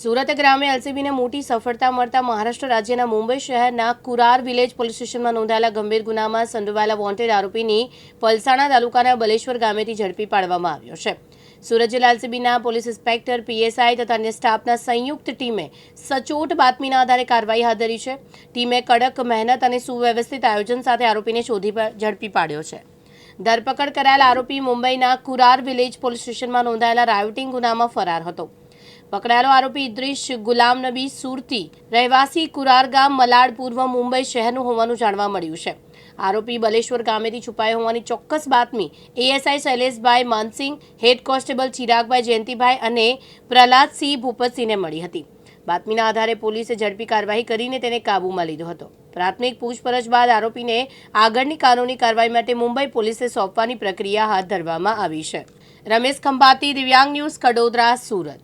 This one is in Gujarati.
સુરત ગ્રામે એલસીબીને મોટી સફળતા મળતા મહારાષ્ટ્ર રાજ્યના મુંબઈ શહેરના કુરાર વિલેજ પોલીસ સ્ટેશનમાં નોંધાયેલા ગંભીર ગુનામાં સંડોવાયેલા વોન્ટેડ આરોપીની પલસાણા તાલુકાના બલેશ્વર ગામેથી ઝડપી પાડવામાં આવ્યો છે। સુરત જિલ્લા એલસીબીના પોલીસ ઇન્સ્પેક્ટર પીએસઆઈ તથા અન્ય સ્ટાફના સંયુક્ત ટીમે સચોટ બાતમીના આધારે કાર્યવાહી હાથ ધરી છે। ટીમે કડક મહેનત અને સુવ્યવસ્થિત આયોજન સાથે આરોપીને ઝડપી પાડ્યો છે। ધરપકડ કરાયેલ આરોપી મુંબઈના કુરાર વિલેજ પોલીસ સ્ટેશનમાં નોંધાયેલા રાયોટિંગ ગુનામાં ફરાર હતો। પકડાયેલો આરોપી ઇદ્રીશ ગુલામ નબી સુરતી રહેવાસી કુરાર ગામ મલાડ પૂર્વ મુંબઈ શહેરનું હોવાનું જાણવા મળ્યું છે। આરોપી બલેશ્વર ગામેથી છુપાયો હોવાની ચોક્કસ બાતમી એએસઆઈ શૈલેષભાઈ માનસિંહ, હેડ કોન્સ્ટેબલ ચિરાગભાઈ જયંતિભાઈ અને પ્રહલાદસિંહ ભૂપતસિંહને મળી હતી। બાતમીના આધારે પોલીસે ઝડપી કાર્યવાહી કરીને તેને કાબૂમાં લીધો હતો। પ્રાથમિક પૂછપરછ બાદ આરોપીને આગળની કાનૂની કાર્યવાહી માટે મુંબઈ પોલીસે સોંપવાની પ્રક્રિયા હાથ ધરવામાં આવી છે। રમેશ ખંભાતી, દિવ્યાંગ ન્યૂઝ, કડોદરા, સુરત।